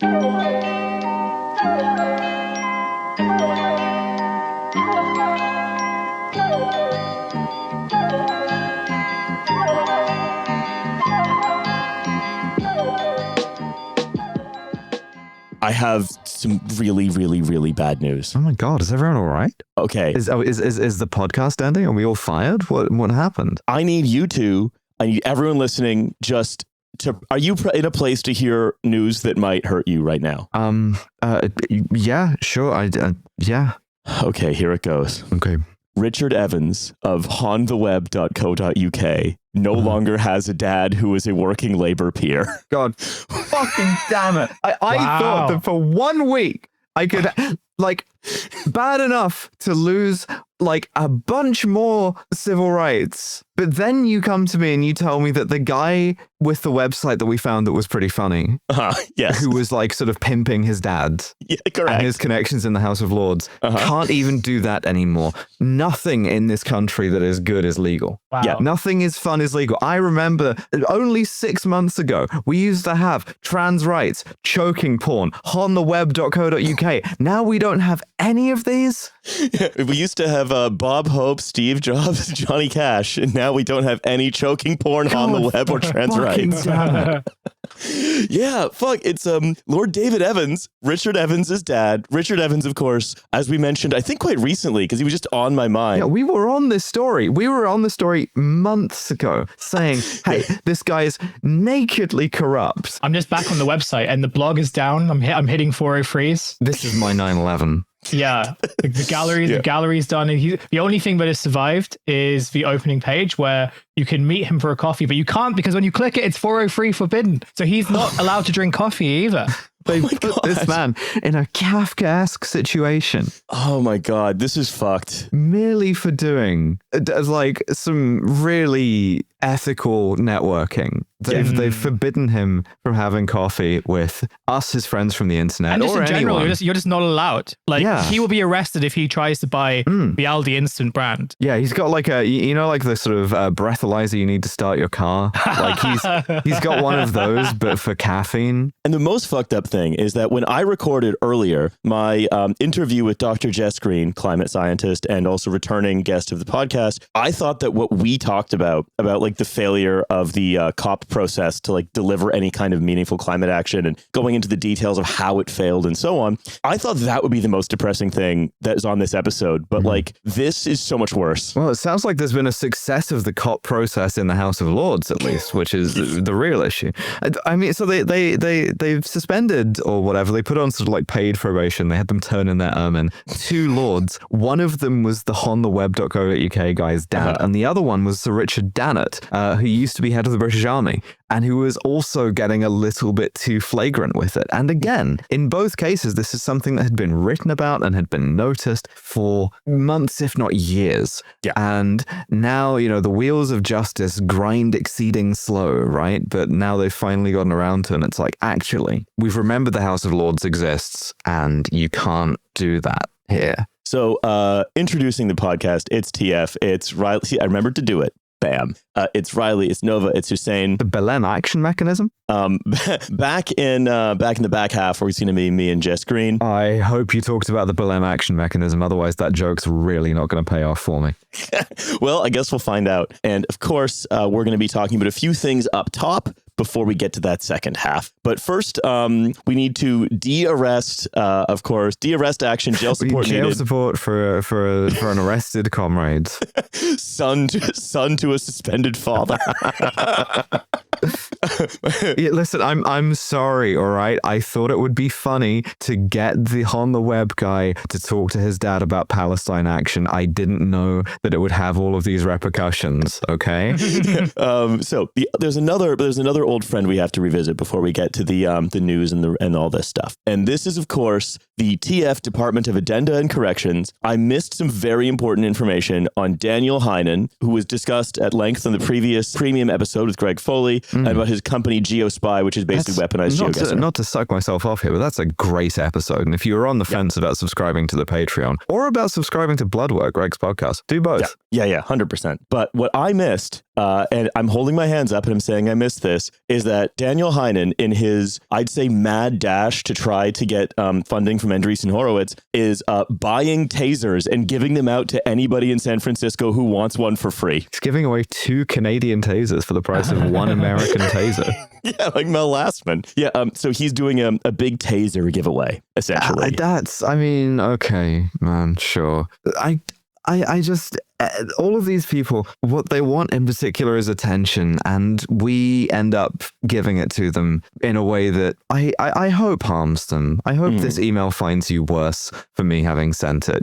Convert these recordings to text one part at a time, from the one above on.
I have some really, really, really bad news. Oh my God, is everyone all right? Okay. Is the podcast ending? Are we all fired? What happened? I need everyone listening just to, are you in a place to hear news that might hurt you right now? Yeah, sure. Yeah. Okay, here it goes. Okay. Richard Evans of ontheweb.co.uk no longer has a dad who is a working labor peer. God fucking damn it. I thought that for 1 week I could, bad enough to lose, a bunch more civil rights. But then you come to me and you tell me that the guy with the website that we found that was pretty funny, yes, who was sort of pimping his dad, correct, and his connections in the House of Lords, can't even do that anymore. Nothing in this country that is good is legal. Wow. Yeah, nothing is fun is legal. I remember only 6 months ago, we used to have trans rights, choking porn, ontheweb.co.uk. Now we don't have any of these. We used to have Bob Hope, Steve Jobs, Johnny Cash, and now we don't have any choking porn on the web or trans rights. Yeah, fuck. It's Lord David Evans, Richard Evans' dad. Richard Evans, of course, as we mentioned, I think quite recently, because he was just on my mind. Yeah, we were on this story. We were on the story months ago saying, hey, this guy is nakedly corrupt. I'm just back on the website and the blog is down. I'm hitting 403s. This is my 9/11. Yeah, the gallery's done. And the only thing that has survived is the opening page where you can meet him for a coffee, but you can't because when you click it, it's 403 forbidden. So he's not allowed to drink coffee either. They put this man in a Kafkaesque situation. Oh my God, this is fucked. Merely for doing some really ethical networking. They've forbidden him from having coffee with us, his friends from the internet, and just or in general, anyone. you're just not allowed. He will be arrested if he tries to buy the Aldi Instant brand. Yeah, he's got the sort of breathalyzer you need to start your car. He's got one of those, but for caffeine. And the most fucked up thing is that when I recorded earlier my interview with Dr. Jess Green, climate scientist, and also returning guest of the podcast, I thought that what we talked about the failure of the COP process to deliver any kind of meaningful climate action and going into the details of how it failed and so on, I thought that would be the most depressing thing that is on this episode. But this is so much worse. Well, it sounds like there's been a success of the COP process in the House of Lords, at least, which is the real issue. I mean, so they've suspended or whatever. They put on sort of paid probation. They had them turn in their ermine. 2 lords. One of them was the ontheweb.co.uk guy's dad, and the other one was Sir Richard Dannett, who used to be head of the British Army, and who was also getting a little bit too flagrant with it. And again, in both cases, this is something that had been written about and had been noticed for months, if not years. Yeah. And now, the wheels of justice grind exceeding slow, right? But now they've finally gotten around to it, and it's actually, we've remembered the House of Lords exists, and you can't do that here. So, introducing the podcast, it's TF, it's Riley. See, I remembered to do it. Bam. It's Riley, it's Nova, it's Hussein. The Belen action mechanism? Back in the back half where we've seen me and Jess Green. I hope you talked about the Belen action mechanism. Otherwise, that joke's really not going to pay off for me. Well, I guess we'll find out. And of course, we're going to be talking about a few things up top before we get to that second half. But first, we need to de-arrest action, jail support jail needed. Support for an arrested comrade. son to a suspended father. Yeah, listen, I'm sorry, all right? I thought it would be funny to get the On the Web guy to talk to his dad about Palestine action. I didn't know that it would have all of these repercussions, okay? So there's another old friend we have to revisit before we get to the news and all this stuff. And this is, of course, the TF Department of Addenda and Corrections. I missed some very important information on Daniel Heinen, who was discussed at length on the previous premium episode with Greg Foley, and about his company GeoSpy, which is basically weaponized geoguessing. Not to suck myself off here, but that's a great episode. And if you're on the fence about subscribing to the Patreon or about subscribing to Bloodwork, Greg's podcast, do both. Yeah, 100%. But what I missed and I'm holding my hands up and I'm saying I missed this, is that Daniel Heinen, in his, I'd say, mad dash to try to get funding from Andreessen Horowitz, is buying tasers and giving them out to anybody in San Francisco who wants one for free. He's giving away 2 Canadian tasers for the price of 1 American taser. Yeah, like Mel Lastman. Yeah, so he's doing a big taser giveaway, essentially. Okay, man, sure. I just, all of these people, what they want in particular is attention, and we end up giving it to them in a way that I hope harms them. I hope this email finds you worse for me having sent it,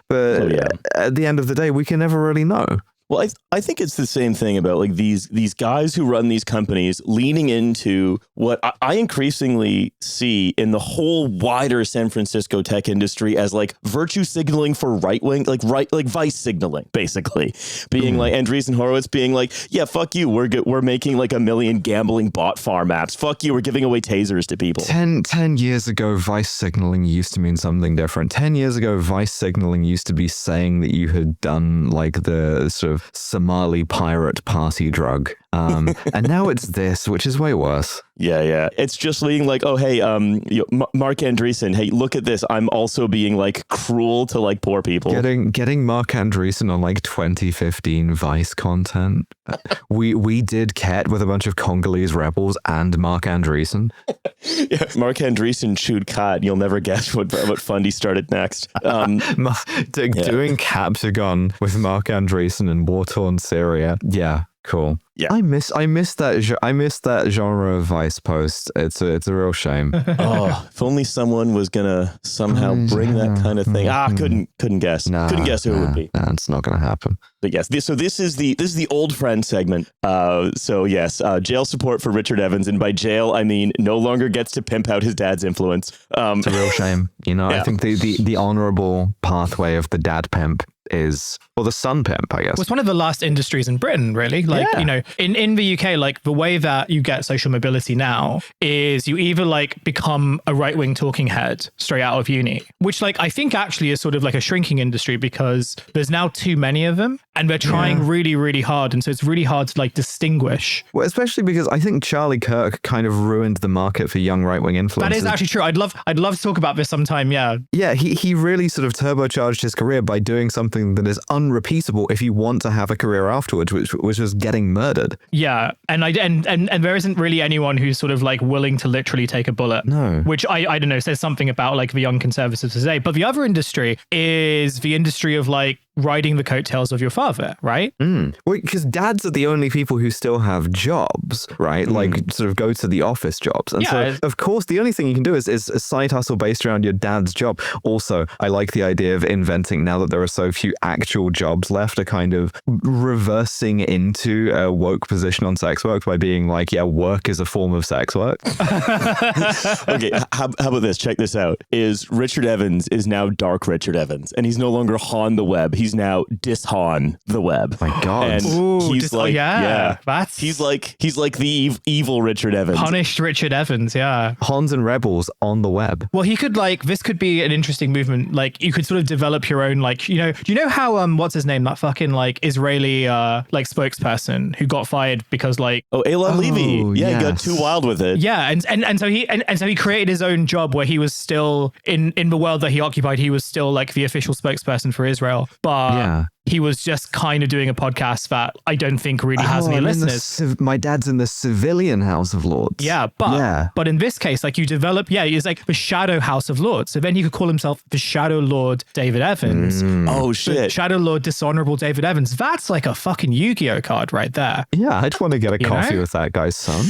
But at the end of the day, we can never really know. Well, I think it's the same thing about like these guys who run these companies leaning into what I increasingly see in the whole wider San Francisco tech industry as like virtue signaling for right wing, like vice signaling, basically being like Andreessen Horowitz being like, yeah, fuck you. We're making like 1 million gambling bot farm apps. Fuck you. We're giving away tasers to people. 10 years ago, vice signaling used to mean something different. 10 years ago, vice signaling used to be saying that you had done like the sort of Somali pirate party drug. And now it's this, which is way worse. Yeah. It's just being like, oh, hey, Mark Andreessen, hey, look at this. I'm also being like cruel to like poor people. Getting Mark Andreessen on like 2015 Vice content. we did Ket with a bunch of Congolese rebels and Mark Andreessen. Yeah, Mark Andreessen chewed cat. You'll never guess what fund he started next. Doing Captagon with Mark Andreessen in war-torn Syria. Yeah. Cool. Yeah, I miss that genre of Vice post. It's a real shame. Oh, if only someone was gonna somehow bring that kind of thing. Couldn't guess. Couldn't guess who it would be. Nah, it's not gonna happen. But yes, this is the old friend segment. So yes, jail support for Richard Evans, and by jail I mean no longer gets to pimp out his dad's influence. It's a real shame. I think the honorable pathway of the dad pimp is, or the son pimp, I guess. Well, it's one of the last industries in Britain, really. In the UK, like the way that you get social mobility now is you either like become a right-wing talking head straight out of uni, which like I think actually is sort of like a shrinking industry because there's now too many of them and they're trying really, really hard. And so it's really hard to like distinguish. Well, especially because I think Charlie Kirk kind of ruined the market for young right-wing influencers. That is actually true. I'd love to talk about this sometime. Yeah. Yeah. He really sort of turbocharged his career by doing something that is unrepeatable if you want to have a career afterwards, which was getting murdered. Yeah, and there isn't really anyone who's sort of like willing to literally take a bullet. No, which I don't know, says something about like the young conservatives today. But the other industry is the industry of like riding the coattails of your father, right? Well, because dads are the only people who still have jobs, right? Like sort of go to the office jobs. And so, of course, the only thing you can do is a side hustle based around your dad's job. Also, I like the idea of inventing, now that there are so few actual jobs left, a kind of reversing into a woke position on sex work by being like, yeah, work is a form of sex work. Okay, how about this? Check this out. Is Richard Evans is now Dark Richard Evans, and he's no longer Han the Web. He's now Dishon the Web. My God. And he's like, he's like the evil Richard Evans. Punished Richard Evans, yeah. Hans and Rebels on the web. Well, he could like, this could be an interesting movement. Like you could sort of develop your own, like, do you know how, what's his name? That fucking like Israeli, like spokesperson who got fired because like. Oh, Eilon Levy. Yeah, yes. He got too wild with it. Yeah. And so he created his own job where he was still in the world that he occupied. He was still like the official spokesperson for Israel. But he was just kind of doing a podcast that I don't think really has any listeners. My dad's in the civilian House of Lords. Yeah, but in this case, like you develop, he's like the Shadow House of Lords. So then he could call himself the Shadow Lord David Evans. Oh shit! Shadow Lord Dishonourable David Evans. That's like a fucking Yu-Gi-Oh card right there. Yeah, I'd want to get a coffee with that guy's son.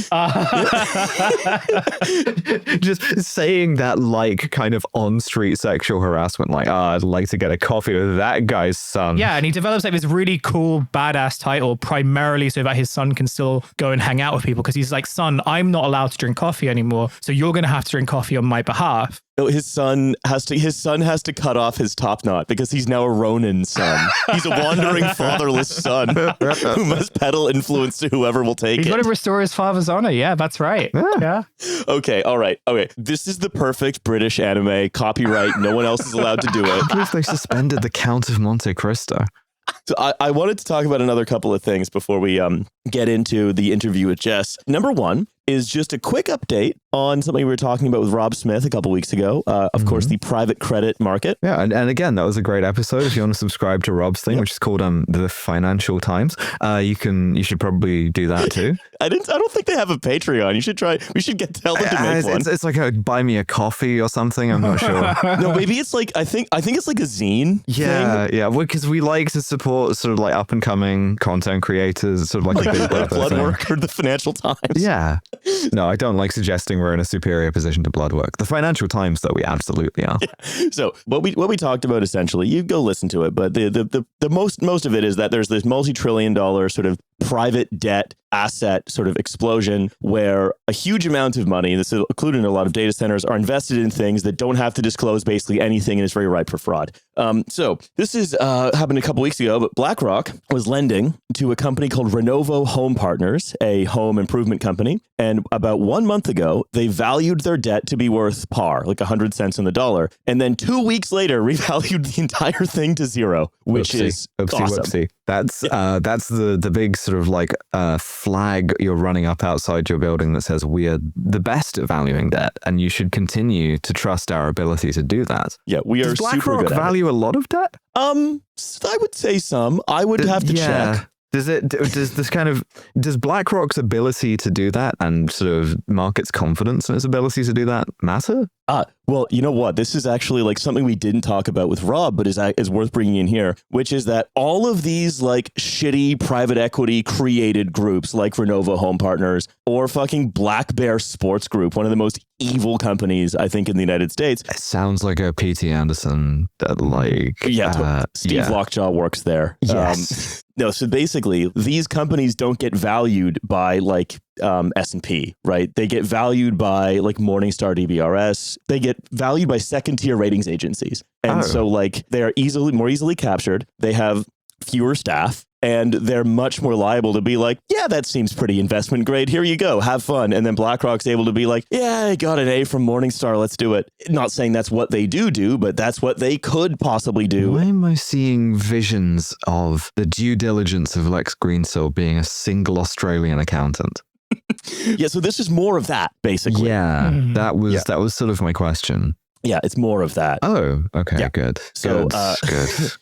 Just saying that like kind of on-street sexual harassment, like, I'd like to get a coffee with that guy's son. Yeah, and he develops like this really cool, badass title primarily so that his son can still go and hang out with people because he's like, son, I'm not allowed to drink coffee anymore, so you're going to have to drink coffee on my behalf. His son has to cut off his top knot because he's now a Ronin son. He's a wandering fatherless son who must peddle influence to whoever will take it. He's got to restore his father's honor. Yeah, that's right. Yeah. Okay. All right. Okay. This is the perfect British anime. Copyright. No one else is allowed to do it. I believe they suspended the Count of Monte Cristo. So I wanted to talk about another couple of things before we get into the interview with Jess. Number one is just a quick update on something we were talking about with Rob Smith a couple weeks ago. Of course, the private credit market. Yeah, and again, that was a great episode. If you want to subscribe to Rob's thing, which is called the Financial Times, you should probably do that too. I don't think they have a Patreon. You should try. We should tell them to make one. It's like a buy me a coffee or something. I'm not sure. No, maybe it's like I think it's like a zine. Yeah, yeah. Because we like to support sort of like up and coming content creators, sort of like a big brother Blood thing. Work or the Financial Times. Yeah. No, I don't like suggesting we're in a superior position to Blood Work. The Financial Times, though, we absolutely are. Yeah. So what we talked about essentially, you go listen to it, but the most of it is that there's this multi-trillion-dollar sort of private debt asset sort of explosion where a huge amount of money, this is including a lot of data centers, are invested in things that don't have to disclose basically anything and is very ripe for fraud. So this is happened a couple weeks ago, but BlackRock was lending to a company called Renovo Home Partners, a home improvement company. And about 1 month ago, they valued their debt to be worth par, like 100 cents on the dollar. And then 2 weeks later, revalued the entire thing to zero, which is awesome. Whoopsie. That's the big sort of like flag you're running up outside your building that says we are the best at valuing debt, and you should continue to trust our ability to do that. Yeah, we are. Does BlackRock value a lot of debt? I would say some. I would have to check. Does BlackRock's ability to do that and sort of market's confidence in its ability to do that matter? Well, you know what? This is actually like something we didn't talk about with Rob, but is worth bringing in here, which is that all of these like shitty private equity created groups like Renovo Home Partners or fucking Black Bear Sports Group, one of the most evil companies, I think, in the United States. It sounds like a P.T. Anderson that like... Steve Lockjaw works there. Yes. No, so basically, these companies don't get valued by like S&P, right? They get valued by like Morningstar DBRS. They get valued by second-tier ratings agencies. And so like they're more easily captured. They have fewer staff. And they're much more liable to be like, yeah, that seems pretty investment grade. Here you go. Have fun. And then BlackRock's able to be like, yeah, I got an A from Morningstar. Let's do it. Not saying that's what they do, but that's what they could possibly do. Why am I seeing visions of the due diligence of Lex Greensill being a single Australian accountant? Yeah, so this is more of that, basically. Yeah, that was sort of my question. Yeah, it's more of that. Oh, okay, yeah. Good. So,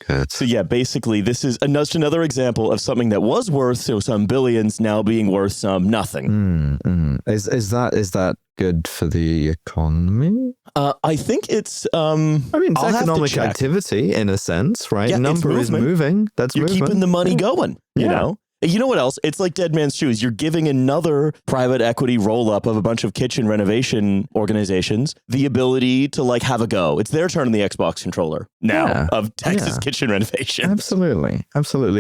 good. So yeah, basically, this is another example of something that was worth some billions now being worth some nothing. Is that good for the economy? I think it's. It's economic activity in a sense, right? Yeah, number is moving. You're keeping the money going. You know. You know what else? It's like Dead Man's Shoes. You're giving another private equity roll-up of a bunch of kitchen renovation organizations the ability to like have a go. It's their turn on the Xbox controller now of Texas kitchen renovation. Absolutely.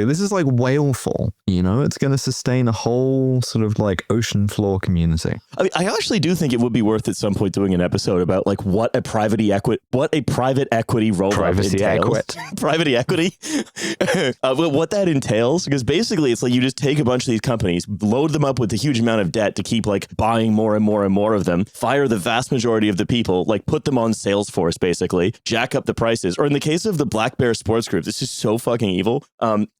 This is like whaleful, you know? It's going to sustain a whole sort of like ocean floor community. I mean, I actually do think it would be worth at some point doing an episode about like what a private equity roll-up entails. Private equity. What that entails, because basically it's like you just take a bunch of these companies, load them up with a huge amount of debt to keep like buying more and more and more of them, fire the vast majority of the people, like put them on Salesforce, basically, jack up the prices. Or in the case of the Black Bear Sports Group, this is so fucking evil.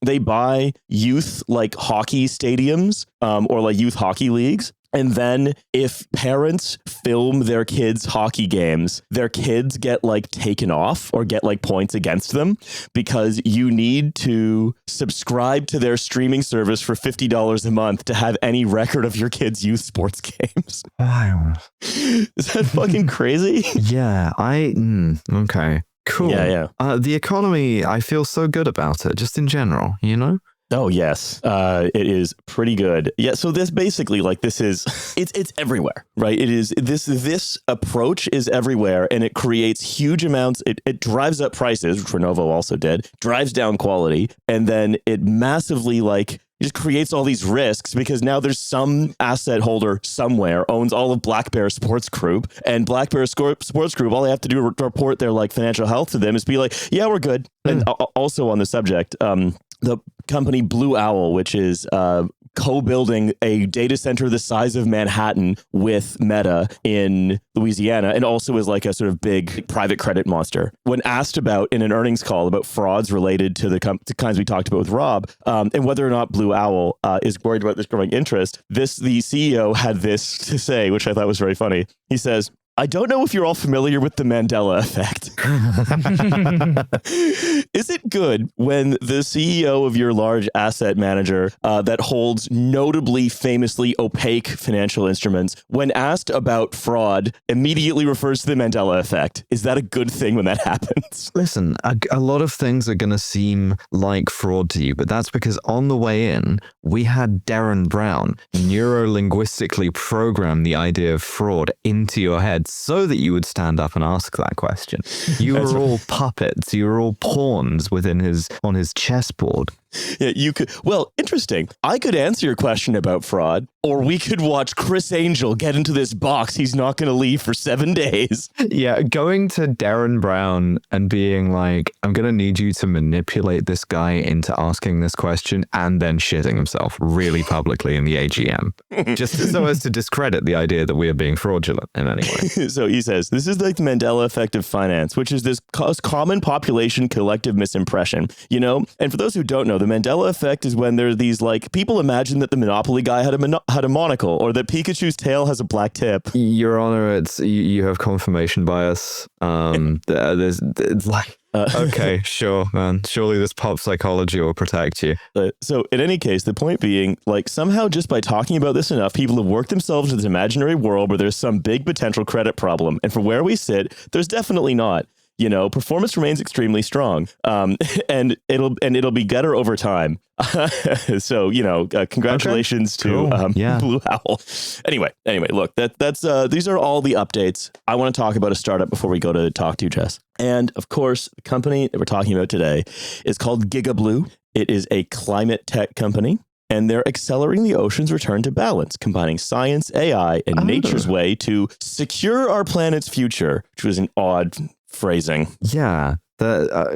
They buy youth like hockey stadiums or like youth hockey leagues. And then if parents film their kids' hockey games, their kids get like taken off or get like points against them because you need to subscribe to their streaming service for $50 a month to have any record of your kids' youth sports games. Wow. Is that fucking crazy? Yeah, okay. Cool. Yeah. The economy, I feel so good about it, just in general, you know? Oh, yes. It is pretty good. Yeah. So this basically like it's everywhere, right? It is this approach is everywhere and it creates huge amounts. It drives up prices, which Renovo also did, drives down quality. And then it massively like just creates all these risks because now there's some asset holder somewhere owns all of Black Bear Sports Group, and Black Bear Sports Group, all they have to do to report their like financial health to them is be like, yeah, we're good. And also on the subject, the company Blue Owl, which is co-building a data center the size of Manhattan with Meta in Louisiana, and also is like a sort of big private credit monster. When asked about in an earnings call about frauds related to the kinds we talked about with Rob, and whether or not Blue Owl is worried about this growing interest, the CEO had this to say, which I thought was very funny. He says, I don't know if you're all familiar with the Mandela effect. Is it good when the CEO of your large asset manager that holds notably, famously opaque financial instruments, when asked about fraud, immediately refers to the Mandela effect? Is that a good thing when that happens? Listen, a lot of things are going to seem like fraud to you, but that's because on the way in, we had Darren Brown neuro-linguistically program the idea of fraud into your head so that you would stand up and ask that question. You were all puppets. You were all pawns on his chessboard. Yeah, you could. Well, interesting. I could answer your question about fraud, or we could watch Chris Angel get into this box he's not going to leave for 7 days. Yeah, going to Darren Brown and being like, I'm going to need you to manipulate this guy into asking this question, and then shitting himself really publicly in the AGM, just so as to discredit the idea that we are being fraudulent in any way. So he says, this is like the Mandela effect of finance, which is this common population collective misimpression, you know? And for those who don't know, the Mandela effect is when there are these, like, people imagine that the Monopoly guy had a monocle, or that Pikachu's tail has a black tip. Your Honor, it's you have confirmation bias. It's like, okay, sure, man. Surely this pop psychology will protect you. So in any case, the point being, like, somehow just by talking about this enough, people have worked themselves into this imaginary world where there's some big potential credit problem. And for where we sit, there's definitely not. You know, performance remains extremely strong, and it'll be better over time. So, you know, congratulations to Blue Owl. Anyway, look, that's these are all the updates. I want to talk about a startup before we go to talk to Jess. And of course, the company that we're talking about today is called GigaBlue. It is a climate tech company, and they're accelerating the ocean's return to balance, combining science, AI, and nature's way to secure our planet's future, which was an odd phrasing. Yeah,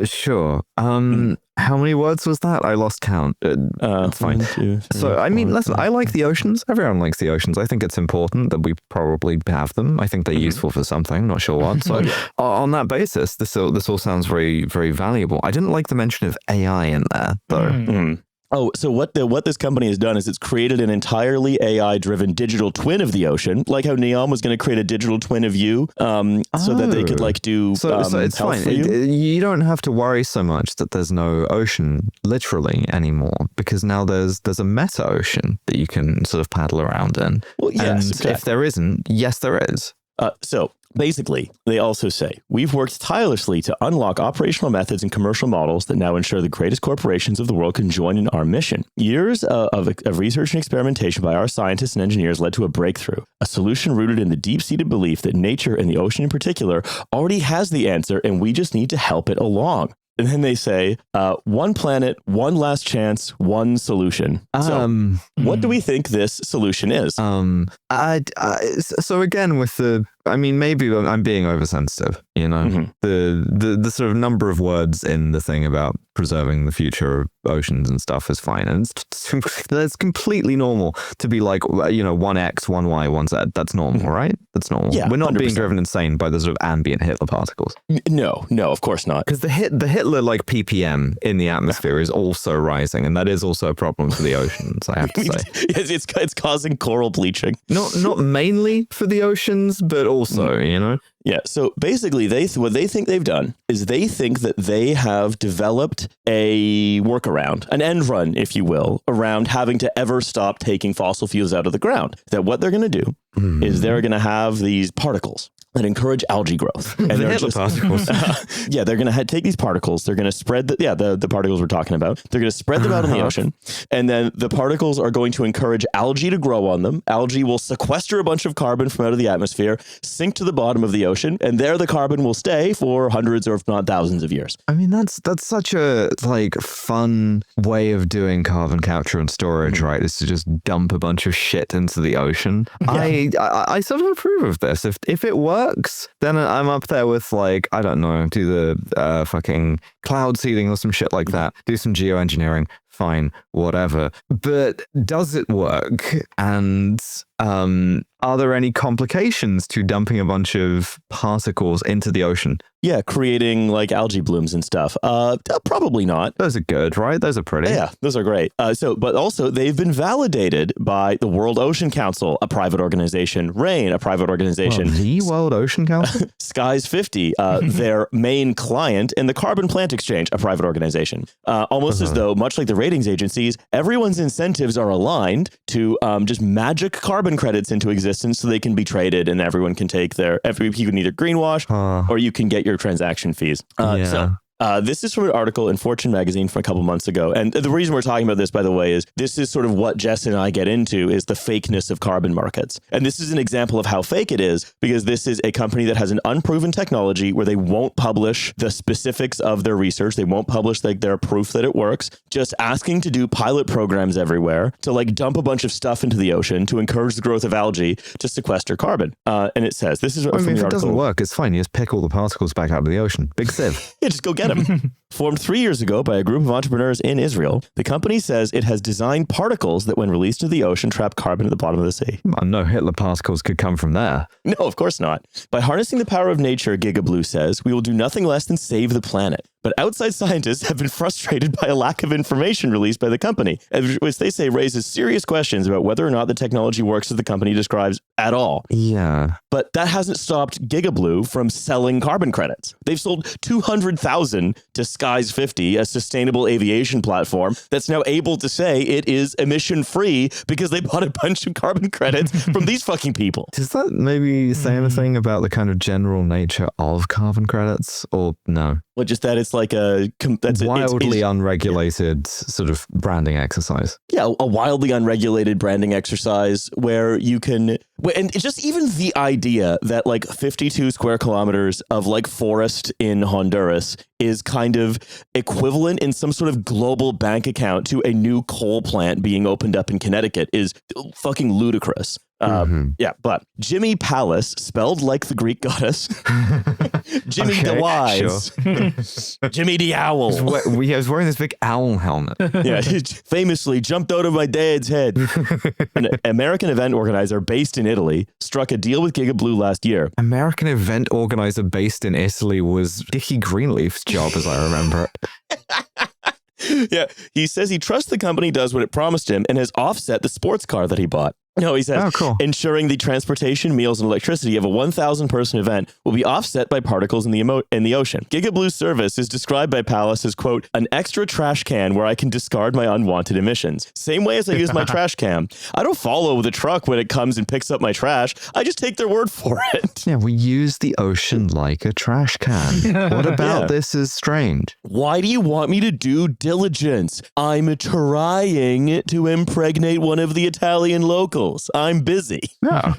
sure. How many words was that? I lost count. It's fine. 1, 2, 3, so, I mean, listen, I like the oceans. Everyone likes the oceans. I think it's important that we probably have them. I think they're useful for something, not sure what. So on that basis, this all sounds very, very valuable. I didn't like the mention of AI in there, though. Oh, so what this company has done is it's created an entirely AI-driven digital twin of the ocean, like how Neon was going to create a digital twin of you, so that they could like do. So it's fine. You don't have to worry so much that there's no ocean literally anymore, because now there's a meta ocean that you can sort of paddle around in. Well, yes, and exactly. If there isn't, yes, there is. So basically, they also say, we've worked tirelessly to unlock operational methods and commercial models that now ensure the greatest corporations of the world can join in our mission. Years of research and experimentation by our scientists and engineers led to a breakthrough, a solution rooted in the deep-seated belief that nature, and the ocean in particular, already has the answer, and we just need to help it along. And then they say, one planet, one last chance, one solution. So what do we think this solution is? So again, with maybe I'm being oversensitive, you know, the sort of number of words in the thing about preserving the future of oceans and stuff is fine. And it's completely normal to be like, you know, 1X, 1Y, 1Z. That's normal, right? That's normal. Yeah, we're not 100%. Being driven insane by the sort of ambient Hitler particles. No, of course not. Because the Hitler like ppm in the atmosphere is also rising, and that is also a problem for the oceans, I have to say. It's causing coral bleaching. Not mainly for the oceans, but also, you know? Yeah. So basically, what they think they've done is they think that they have developed a workaround, an end run, if you will, around having to ever stop taking fossil fuels out of the ground. That what they're going to do is they're going to have these particles that encourage algae growth. And they're just particles. They're going to take these particles. They're going to spread the particles we're talking about. They're going to spread them out in the ocean. And then the particles are going to encourage algae to grow on them. Algae will sequester a bunch of carbon from out of the atmosphere, sink to the bottom of the ocean, and there the carbon will stay for hundreds or if not thousands of years. I mean, that's such a like fun way of doing carbon capture and storage, right? Is to just dump a bunch of shit into the ocean. Yeah. I sort of approve of this. If it works, works, then I'm up there with like, I don't know, do the fucking cloud seeding or some shit like that. Do some geoengineering. Fine, whatever. But does it work? And are there any complications to dumping a bunch of particles into the ocean? Yeah, creating like algae blooms and stuff. Probably not. Those are good, right? Those are pretty. Yeah, those are great. But also they've been validated by the World Ocean Council, a private organization, RAIN, a private organization. Well, the World Ocean Council? Skies 50, their main client, and the Carbon Plant Exchange, a private organization. Almost as though, much like the ratings agencies, everyone's incentives are aligned to just magic carbon credits into existence so they can be traded and everyone can take you can either greenwash or you can get your transaction fees. This is from an article in Fortune magazine from a couple months ago. And the reason we're talking about this, by the way, is this is sort of what Jess and I get into is the fakeness of carbon markets. And this is an example of how fake it is because this is a company that has an unproven technology where they won't publish the specifics of their research. They won't publish like their proof that it works, just asking to do pilot programs everywhere to like dump a bunch of stuff into the ocean to encourage the growth of algae to sequester carbon. And it says, this is from the article. If it doesn't work, it's fine. You just pick all the particles back out of the ocean. Big sieve. Yeah, just go get them. Formed 3 years ago by a group of entrepreneurs in Israel, the company says it has designed particles that, when released into the ocean, trap carbon at the bottom of the sea. No Hitler particles could come from there. No, of course not. By harnessing the power of nature, GigaBlue says, we will do nothing less than save the planet. But outside scientists have been frustrated by a lack of information released by the company, which they say raises serious questions about whether or not the technology works as the company describes at all. Yeah. But that hasn't stopped GigaBlue from selling carbon credits. They've sold 200,000 to Skies 50, a sustainable aviation platform that's now able to say it is emission-free because they bought a bunch of carbon credits from these fucking people. Does that maybe say anything about the kind of general nature of carbon credits, or no? Well, just that it's like that's wildly unregulated sort of branding exercise. Yeah, a wildly unregulated branding exercise where you can, and it's just even the idea that like 52 square kilometers of like forest in Honduras is kind of equivalent in some sort of global bank account to a new coal plant being opened up in Connecticut is fucking ludicrous. Yeah, but Jimmy Palace, spelled like the Greek goddess, Jimmy the Wise, sure. Jimmy the Owl. He was wearing this big owl helmet. Yeah, he famously jumped out of my dad's head. An American event organizer based in Italy struck a deal with GigaBlue last year. American event organizer based in Italy was Dickie Greenleaf's job, as I remember it. Yeah, he says he trusts the company does what it promised him and has offset the sports car that he bought. No, he says, ensuring the transportation, meals, and electricity of a 1,000-person event will be offset by particles in the ocean. GigaBlue's service is described by Palace as, quote, an extra trash can where I can discard my unwanted emissions. Same way as I use my trash can. I don't follow the truck when it comes and picks up my trash. I just take their word for it. Yeah, we use the ocean like a trash can. What about this is strange? Why do you want me to do diligence? I'm trying to impregnate one of the Italian locals. I'm busy. Yeah.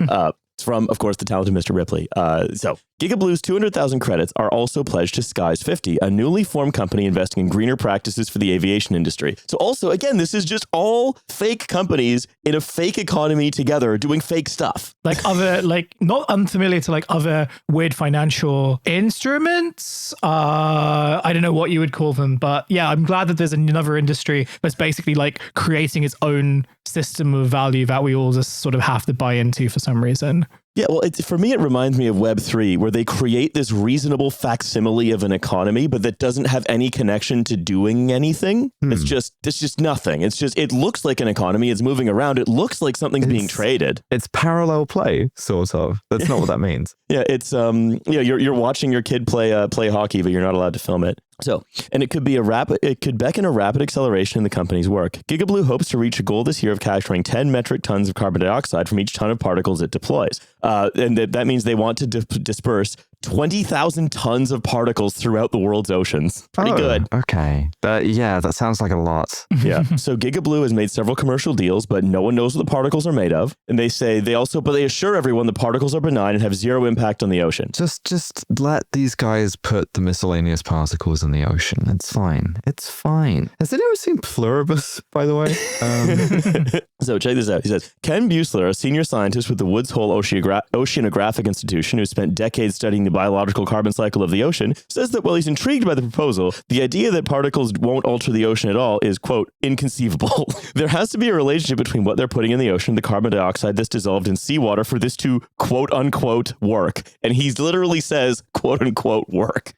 It's from, of course, the talented Mr. Ripley. So GigaBlue's 200,000 credits are also pledged to Skies 50, a newly formed company investing in greener practices for the aviation industry. So also, again, this is just all fake companies in a fake economy together doing fake stuff. Like other, like not unfamiliar to like other weird financial instruments. I don't know what you would call them, but yeah, I'm glad that there's another industry that's basically like creating its own system of value that we all just sort of have to buy into for some reason. Yeah, well, for me, it reminds me of Web3, where they create this reasonable facsimile of an economy, but that doesn't have any connection to doing anything. It's just nothing. It's just, it looks like an economy. It's moving around. It looks like something's being traded. It's parallel play, sort of. That's not what that means. Yeah, it's you're watching your kid play hockey, but you're not allowed to film it. So, and it could beckon a rapid acceleration in the company's work. GigaBlue hopes to reach a goal this year of capturing 10 metric tons of carbon dioxide from each ton of particles it deploys. And that means they want to disperse 20,000 tons of particles throughout the world's oceans. Pretty good. Okay. That sounds like a lot. Yeah. So GigaBlue has made several commercial deals, but no one knows what the particles are made of. And they assure everyone the particles are benign and have zero impact on the ocean. Just let these guys put the miscellaneous particles in the ocean. It's fine. It's fine. Has anyone seen Pluribus, by the way? So check this out. He says, Ken Buessler, a senior scientist with the Woods Hole Oceanographic Institution who spent decades studying the biological carbon cycle of the ocean, says that while he's intrigued by the proposal, the idea that particles won't alter the ocean at all is, quote, inconceivable. There has to be a relationship between what they're putting in the ocean, the carbon dioxide that's dissolved in seawater, for this to, quote unquote, work. And he literally says, quote unquote, work.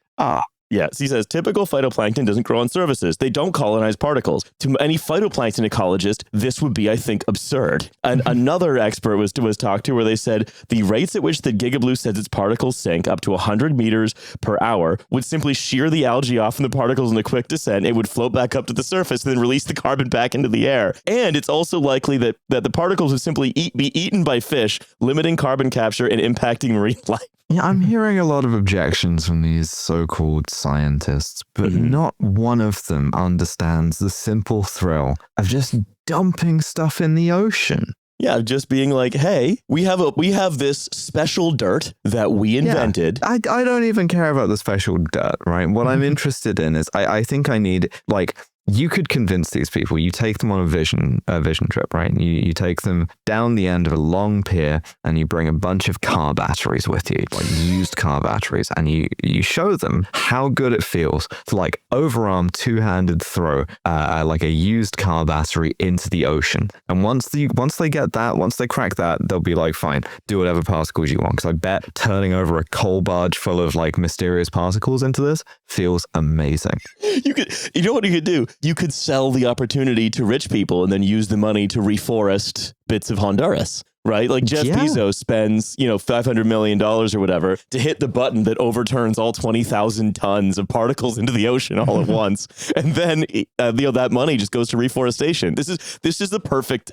Yes, he says typical phytoplankton doesn't grow on surfaces. They don't colonize particles. To any phytoplankton ecologist, this would be, I think, absurd. And another expert was talked to where they said the rates at which the GigaBlue says its particles sink, up to 100 meters per hour, would simply shear the algae off from the particles in a quick descent. It would float back up to the surface and then release the carbon back into the air. And it's also likely that the particles would simply be eaten by fish, limiting carbon capture and impacting marine life. Yeah, I'm hearing a lot of objections from these so-called scientists, but not one of them understands the simple thrill of just dumping stuff in the ocean. Yeah, just being like, hey, we have this special dirt that we invented. Yeah, I don't even care about the special dirt, right? What I'm interested in is I think I need, like, you could convince these people. You take them on a vision trip, right? You take them down the end of a long pier and you bring a bunch of car batteries with you, like used car batteries, and you show them how good it feels to like overarm two-handed throw like a used car battery into the ocean. And once they get that, once they crack that, they'll be like, fine, do whatever particles you want. Because I bet turning over a coal barge full of like mysterious particles into this feels amazing. You know what you could do? You could sell the opportunity to rich people and then use the money to reforest bits of Honduras. Right? Like Jeff Bezos spends, $500 million or whatever to hit the button that overturns all 20,000 tons of particles into the ocean all at once. And then, that money just goes to reforestation. This is a perfect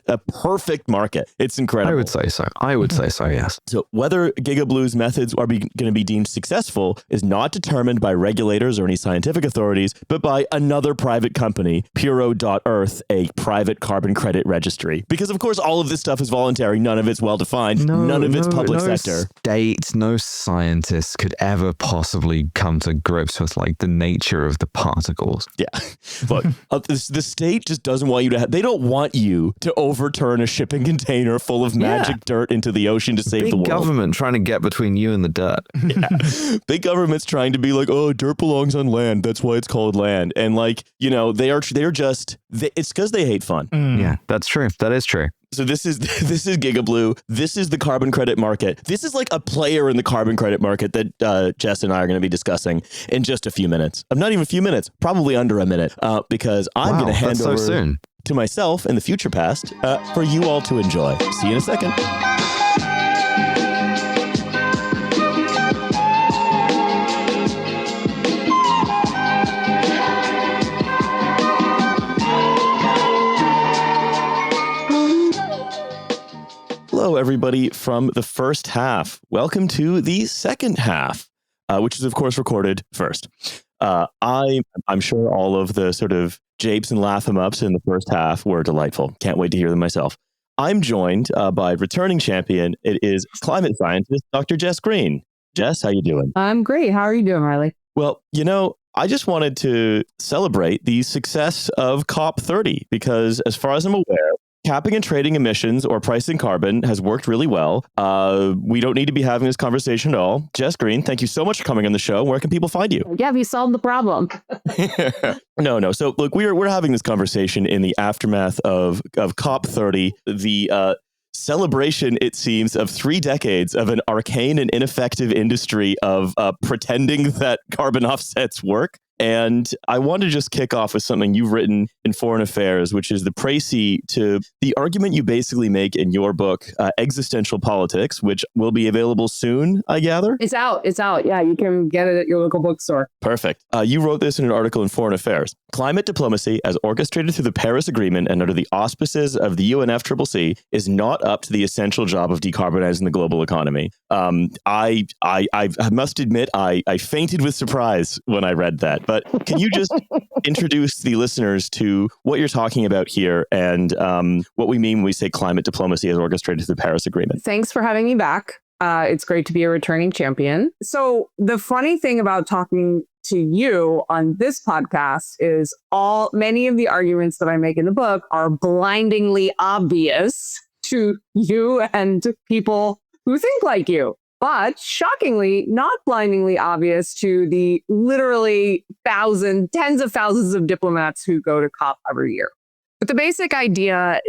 market. It's incredible. I would say so, yes. So whether GigaBlue's methods are going to be deemed successful is not determined by regulators or any scientific authorities, but by another private company, Puro.Earth, a private carbon credit registry. Because of course, all of this stuff is voluntary. None of it's well-defined. None of it's public sector. No scientist could ever possibly come to grips with like the nature of the particles. Yeah. Look, the state just doesn't want you to they don't want you to overturn a shipping container full of magic dirt into the ocean to save the world. Big government trying to get between you and the dirt. Yeah. Big government's trying to be like, oh, dirt belongs on land. That's why it's called it's because they hate fun. Yeah, that's true. That is true. So this is GigaBlue. This is the carbon credit market. This is like a player in the carbon credit market that Jess and I are going to be discussing in just a few minutes. Not even a few minutes, probably under a minute, because I'm going to hand over to myself in the future past for you all to enjoy. See you in a second. Hello, everybody from the first half. Welcome to the second half, which is, of course, recorded first. I'm sure all of the sort of japes and laugh-em-ups in the first half were delightful. Can't wait to hear them myself. I'm joined by returning champion. It is climate scientist, Dr. Jess Green. Jess, how you doing? I'm great. How are you doing, Riley? Well, I just wanted to celebrate the success of COP30 because, as far as I'm aware, capping and trading emissions or pricing carbon has worked really well. We don't need to be having this conversation at all. Jess Green, thank you so much for coming on the show. Where can people find you? Yeah, we solved the problem. No. So look, we're having this conversation in the aftermath of COP30, the celebration, it seems, of 3 decades of an arcane and ineffective industry of pretending that carbon offsets work. And I want to just kick off with something you've written in Foreign Affairs, which is the précis to the argument you basically make in your book, Existential Politics, which will be available soon, I gather? It's out. It's out. Yeah, you can get it at your local bookstore. Perfect. You wrote this in an article in Foreign Affairs. Climate diplomacy, as orchestrated through the Paris Agreement and under the auspices of the UNFCCC, is not up to the essential job of decarbonizing the global economy. I must admit, I fainted with surprise when I read that. But can you just introduce the listeners to what you're talking about here and what we mean when we say climate diplomacy as orchestrated through the Paris Agreement? Thanks for having me back. It's great to be a returning champion. So the funny thing about talking to you on this podcast is many of the arguments that I make in the book are blindingly obvious to you and people who think like you, but shockingly not blindingly obvious to the literally tens of thousands of diplomats who go to COP every year. But the basic idea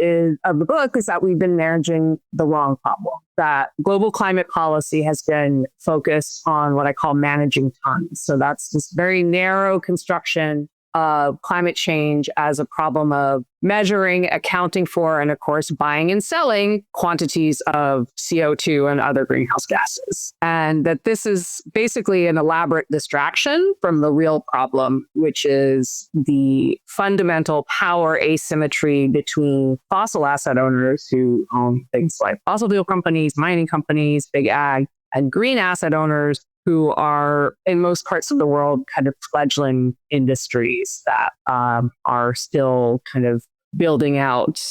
of the book is that we've been managing the wrong problem, that global climate policy has been focused on what I call managing tons. So that's this very narrow construction of climate change as a problem of measuring, accounting for, and of course, buying and selling quantities of CO2 and other greenhouse gases. And that this is basically an elaborate distraction from the real problem, which is the fundamental power asymmetry between fossil asset owners who own things like fossil fuel companies, mining companies, big ag, and green asset owners who are, in most parts of the world, kind of fledgling industries that are still kind of building out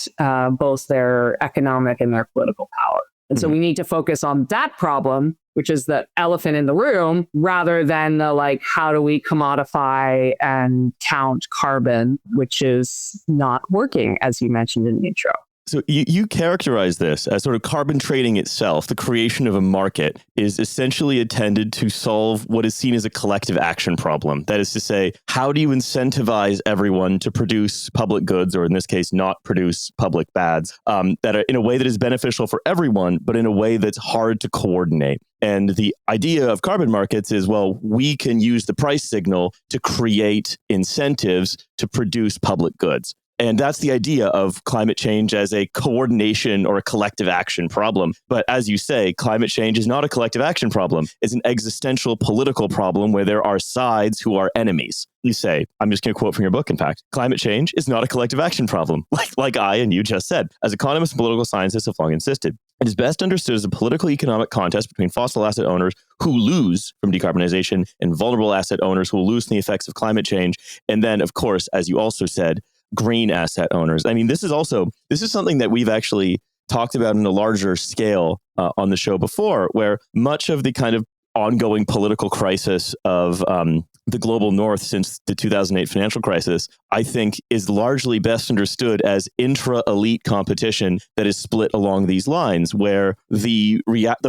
both their economic and their political power. And so we need to focus on that problem, which is the elephant in the room, rather than the how do we commodify and count carbon, which is not working, as you mentioned in the intro. So you characterize this as sort of carbon trading itself, the creation of a market, is essentially intended to solve what is seen as a collective action problem. That is to say, how do you incentivize everyone to produce public goods, or in this case, not produce public bads, that are in a way that is beneficial for everyone, but in a way that's hard to coordinate? And the idea of carbon markets is, well, we can use the price signal to create incentives to produce public goods. And that's the idea of climate change as a coordination or a collective action problem. But as you say, climate change is not a collective action problem. It's an existential political problem where there are sides who are enemies. You say, I'm just going to quote from your book, in fact, climate change is not a collective action problem, like I and you just said. As economists and political scientists have long insisted, it is best understood as a political economic contest between fossil asset owners who lose from decarbonization and vulnerable asset owners who will lose from the effects of climate change. And then, of course, as you also said, green asset owners. I mean, this is something that we've actually talked about in a larger scale on the show before, where much of the kind of ongoing political crisis of the global north since the 2008 financial crisis, I think is largely best understood as intra-elite competition that is split along these lines, where the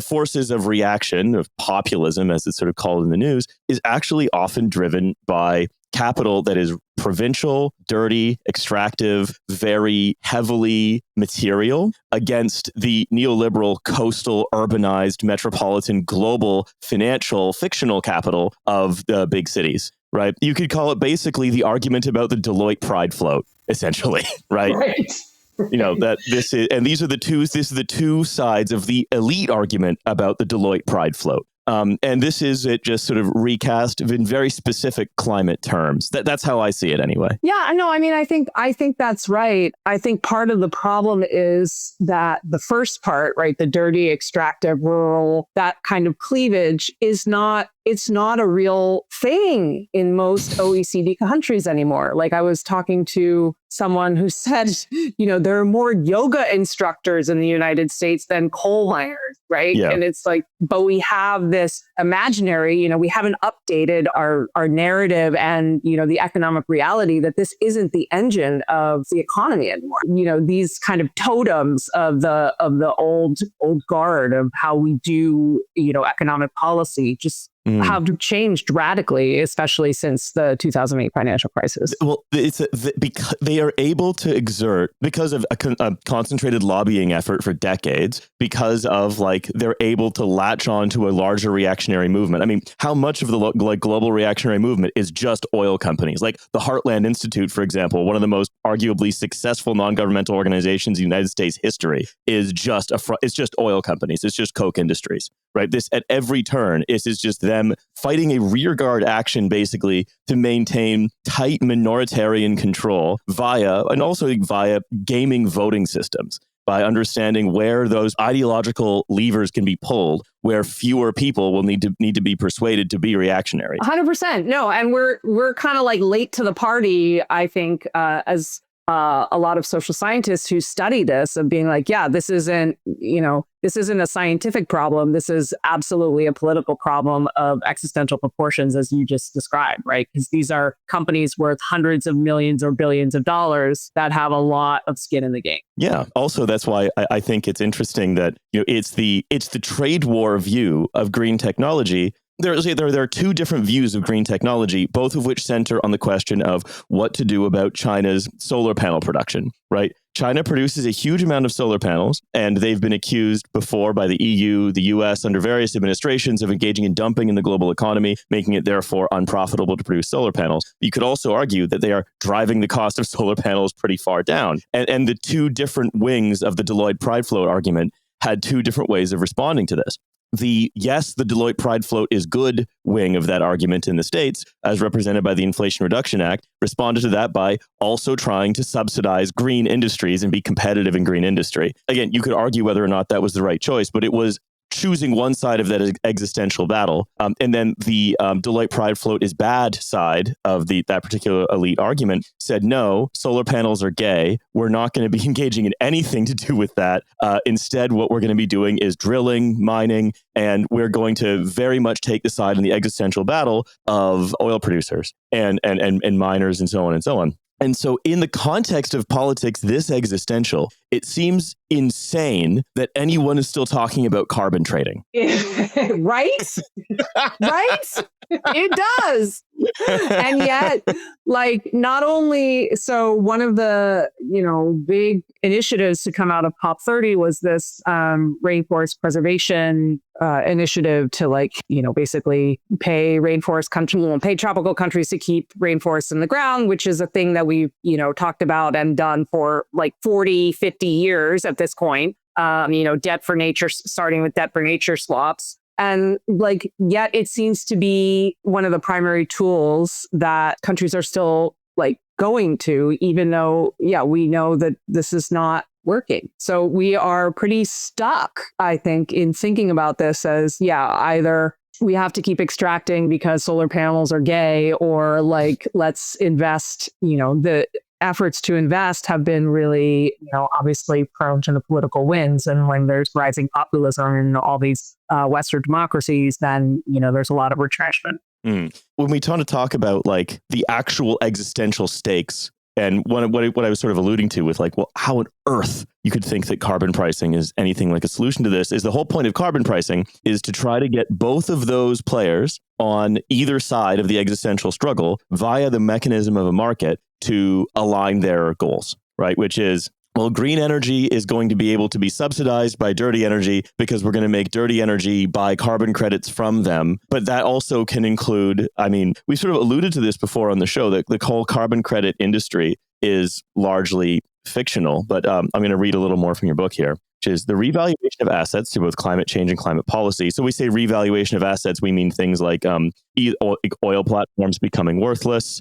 forces of reaction, of populism, as it's sort of called in the news, is actually often driven by capital that is provincial, dirty, extractive, very heavily material against the neoliberal, coastal, urbanized, metropolitan, global, financial, fictional capital of the big cities, right? You could call it basically the argument about the Deloitte Pride float, essentially, right? Right. You know, that this is the two sides of the elite argument about the Deloitte Pride float. And this is it just sort of recast in very specific climate terms. That's how I see it anyway. Yeah, no, I mean, I think that's right. I think part of the problem is that the first part, right, the dirty, extractive, rural, that kind of cleavage it's not a real thing in most OECD countries anymore. Like I was talking to someone who said, there are more yoga instructors in the United States than coal miners, right? Yeah. And it's like, but we have this imaginary, we haven't updated our narrative and, the economic reality that this isn't the engine of the economy anymore. These kind of totems of the old guard of how we do, economic policy just have changed radically, especially since the 2008 financial crisis. Well, because they are able to exert, because of a concentrated lobbying effort for decades, because of like they're able to latch on to a larger reactionary movement. I mean, how much of the global reactionary movement is just oil companies? Like the Heartland Institute, for example, one of the most arguably successful non-governmental organizations in the United States history, is just it's just oil companies. It's just Koch Industries, right? This at every turn, it's just them fighting a rearguard action basically to maintain tight minoritarian control via gaming voting systems, by understanding where those ideological levers can be pulled, where fewer people will need to be persuaded to be reactionary. 100%. No, and we're kind of like late to the party, I think, as a lot of social scientists who study this, of being like, yeah, this isn't a scientific problem. This is absolutely a political problem of existential proportions, as you just described, right? Because these are companies worth hundreds of millions or billions of dollars that have a lot of skin in the game. Yeah. Also, that's why I think it's interesting that it's the trade war view of green technology. There are two different views of green technology, both of which center on the question of what to do about China's solar panel production, right? China produces a huge amount of solar panels, and they've been accused before by the EU, the US, under various administrations of engaging in dumping in the global economy, making it therefore unprofitable to produce solar panels. You could also argue that they are driving the cost of solar panels pretty far down. And the two different wings of the Deloitte Pride Float argument had two different ways of responding to this. The Deloitte Pride Float is good wing of that argument in the States, as represented by the Inflation Reduction Act, responded to that by also trying to subsidize green industries and be competitive in green industry. Again, you could argue whether or not that was the right choice, but it was choosing one side of that existential battle. And then the Deloitte Pride Float is bad side of that particular elite argument said, no, solar panels are gay. We're not going to be engaging in anything to do with that. Instead, what we're going to be doing is drilling, mining, and we're going to very much take the side in the existential battle of oil producers and miners and so on and so on. And so in the context of politics this existential, it seems insane that anyone is still talking about carbon trading. Right? Right? It does. And yet, like, not only, so one of the, big initiatives to come out of COP30 was this rainforest preservation initiative to basically pay rainforest countries, pay tropical countries to keep rainforests in the ground, which is a thing that we've, talked about and done for like 40, 50 years at this point. Debt for nature, starting with debt for nature swaps. And yet it seems to be one of the primary tools that countries are still going to, even though, we know that this is not working. So we are pretty stuck, I think, in thinking about this as, either we have to keep extracting because solar panels are gay, or let's invest, the efforts to invest have been really, obviously prone to the political winds. And when there's rising populism in all these Western democracies, then, there's a lot of retrenchment. When we talk about the actual existential stakes, and what I was sort of alluding to with how on earth you could think that carbon pricing is anything like a solution to this, is the whole point of carbon pricing is to try to get both of those players on either side of the existential struggle via the mechanism of a market to align their goals, right? Which is, well, green energy is going to be able to be subsidized by dirty energy because we're going to make dirty energy buy carbon credits from them. But that also can include, we sort of alluded to this before on the show, that the whole carbon credit industry is largely fictional. But I'm going to read a little more from your book here, which is the revaluation of assets to both climate change and climate policy. So we say revaluation of assets, we mean things like oil platforms becoming worthless.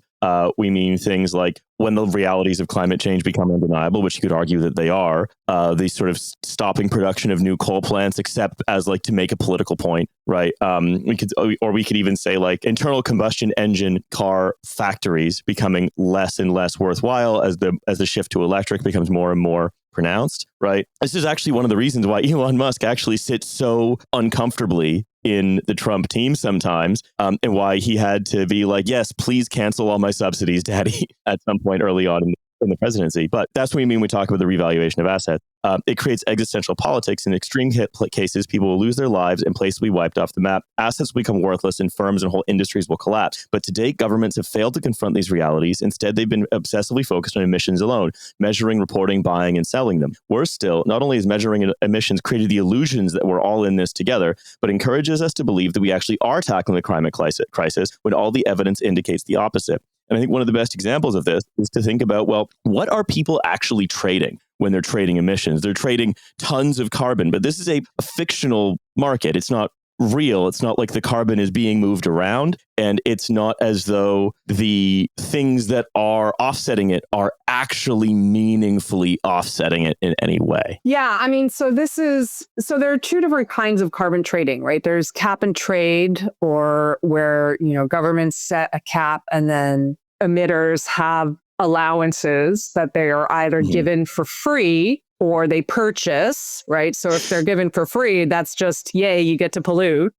We mean things like when the realities of climate change become undeniable, which you could argue that they are, the sort of stopping production of new coal plants, except as to make a political point, right? We could even say internal combustion engine car factories becoming less and less worthwhile as the shift to electric becomes more and more pronounced, right? This is actually one of the reasons why Elon Musk actually sits so uncomfortably in the Trump team sometimes, and why he had to be yes, please cancel all my subsidies, Daddy, at some point early on in in the presidency. But that's what we mean when we talk about the revaluation of assets. It creates existential politics. In extreme cases, people will lose their lives and places will be wiped off the map. Assets will become worthless and firms and whole industries will collapse. But to date, governments have failed to confront these realities. Instead, they've been obsessively focused on emissions alone, measuring, reporting, buying, and selling them. Worse still, not only has measuring emissions created the illusions that we're all in this together, but encourages us to believe that we actually are tackling the climate crisis when all the evidence indicates the opposite. And I think one of the best examples of this is to think about, well, what are people actually trading when they're trading emissions? They're trading tons of carbon, but this is a fictional market. It's not real. It's not like the carbon is being moved around, and it's not as though the things that are offsetting it are actually meaningfully offsetting it in any way. Yeah, I mean, so there are two different kinds of carbon trading, right? There's cap and trade, or where, governments set a cap and then emitters have allowances that they are either given for free or they purchase, right? So if they're given for free, that's just, yay, you get to pollute.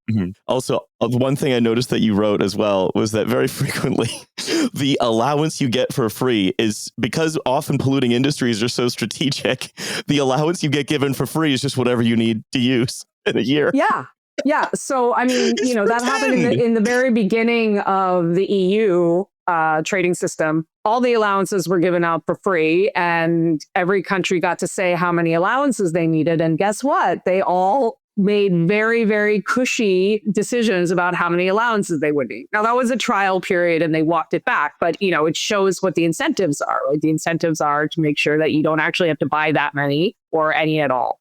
Also, one thing I noticed that you wrote as well was that very frequently the allowance you get for free is, because often polluting industries are so strategic, the allowance you get given for free is just whatever you need to use in a year. Yeah. Yeah. So, I mean, that happened in the very beginning of the EU trading system. All the allowances were given out for free, and every country got to say how many allowances they needed. And guess what? They all made very, very cushy decisions about how many allowances they would need. Now, that was a trial period and they walked it back, but it shows what the incentives are. Right? The incentives are to make sure that you don't actually have to buy that many or any at all.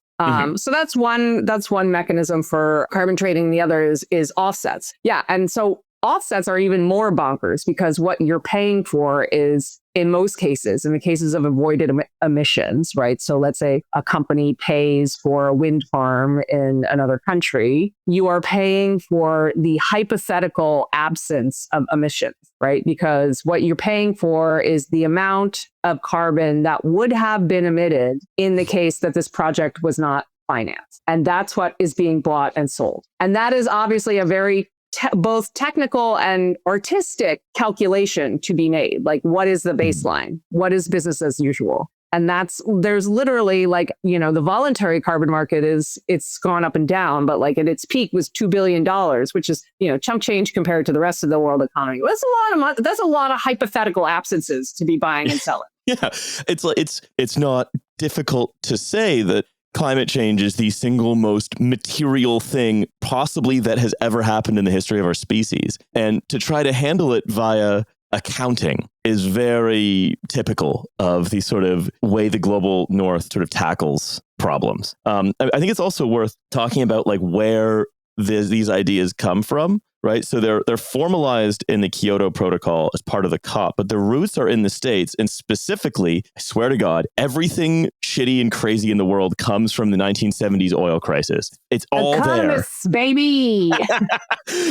So that's one mechanism for carbon trading. The other is offsets. Yeah. And so offsets are even more bonkers, because what you're paying for is, in most cases, in the cases of avoided emissions, right? So let's say a company pays for a wind farm in another country, you are paying for the hypothetical absence of emissions, right? Because what you're paying for is the amount of carbon that would have been emitted in the case that this project was not financed. And that's what is being bought and sold. And that is obviously a very both technical and artistic calculation to be made. Like, what is the baseline? What is business as usual? And there's literally the voluntary carbon market it's gone up and down, but at its peak was $2 billion, which is, chump change compared to the rest of the world economy. Well, that's a lot of hypothetical absences to be buying and selling. Yeah, it's not difficult to say that climate change is the single most material thing possibly that has ever happened in the history of our species. And to try to handle it via accounting is very typical of the sort of way the global north sort of tackles problems. I think it's also worth talking about where these ideas come from. Right. So they're formalized in the Kyoto Protocol as part of the COP, but their roots are in the States. And specifically, I swear to God, everything shitty and crazy in the world comes from the 1970s oil crisis. It's all economists, baby.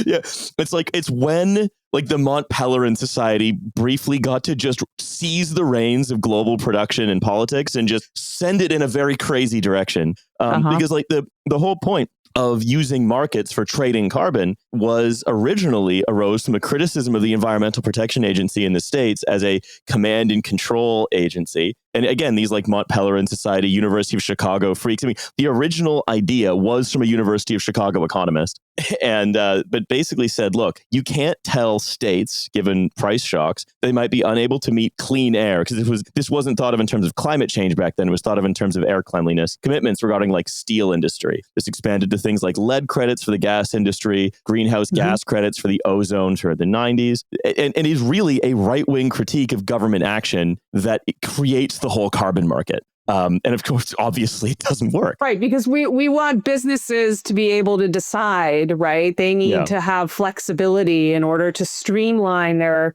Yeah. It's when the Mont Pelerin Society briefly got to just seize the reins of global production and politics and just send it in a very crazy direction. Because the whole point of using markets for trading carbon arose from a criticism of the Environmental Protection Agency in the States as a command and control agency. And again, these Mont Pelerin Society, University of Chicago freaks. I mean, the original idea was from a University of Chicago economist, and but basically said, look, you can't tell states, given price shocks, they might be unable to meet clean air, because this wasn't thought of in terms of climate change back then. It was thought of in terms of air cleanliness commitments regarding steel industry. This expanded to things like lead credits for the gas industry, greenhouse gas credits for the ozone for the 90s, and is really a right-wing critique of government action that creates the whole carbon market. And of course, obviously, it doesn't work. Right, because we want businesses to be able to decide, right? They need to have flexibility in order to streamline their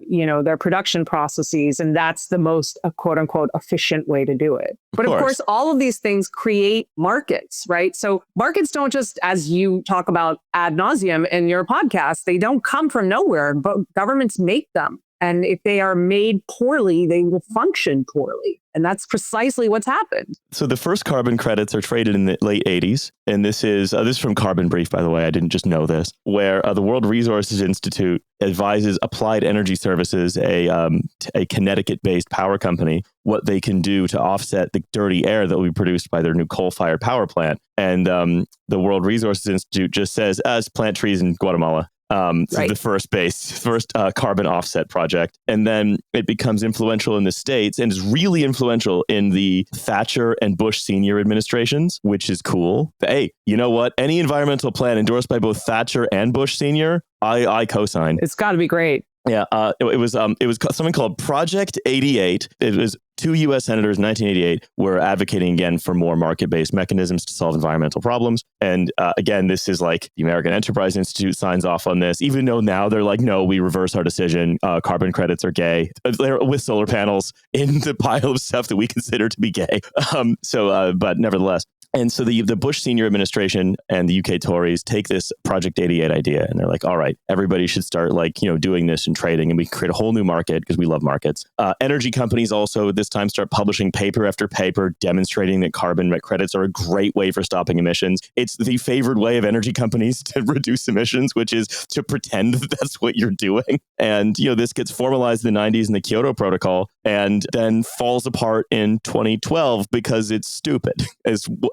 production processes. And that's the most, quote unquote, efficient way to do it. But of course, all of these things create markets, right? So markets don't just, as you talk about ad nauseum in your podcast, they don't come from nowhere, but governments make them. And if they are made poorly, they will function poorly. And that's precisely what's happened. So the first carbon credits are traded in the late 80s. And this is from Carbon Brief, by the way. I didn't just know this, where the World Resources Institute advises Applied Energy Services, a Connecticut-based power company, what they can do to offset the dirty air that will be produced by their new coal-fired power plant. And the World Resources Institute just says, it's plant trees in Guatemala. So the first carbon offset project. And then it becomes influential in the States and is really influential in the Thatcher and Bush senior administrations, which is cool. But hey, you know what? Any environmental plan endorsed by both Thatcher and Bush senior, I co-sign. It's got to be great. Yeah, it was something called Project 88. It was 2 U.S. senators in 1988 were advocating again for more market-based mechanisms to solve environmental problems. And again, this is like the American Enterprise Institute signs off on this, even though now they're like, no, we reverse our decision. Carbon credits are gay. They're with solar panels in the pile of stuff that we consider to be gay. But nevertheless. And so the Bush senior administration and the UK Tories take this Project 88 idea and they're like, all right, everybody should start doing this and trading, and we can create a whole new market because we love markets. Energy companies also at this time start publishing paper after paper demonstrating that carbon credits are a great way for stopping emissions. It's the favored way of energy companies to reduce emissions, which is to pretend that that's what you're doing. And, this gets formalized in the 90s in the Kyoto Protocol and then falls apart in 2012 because it's stupid.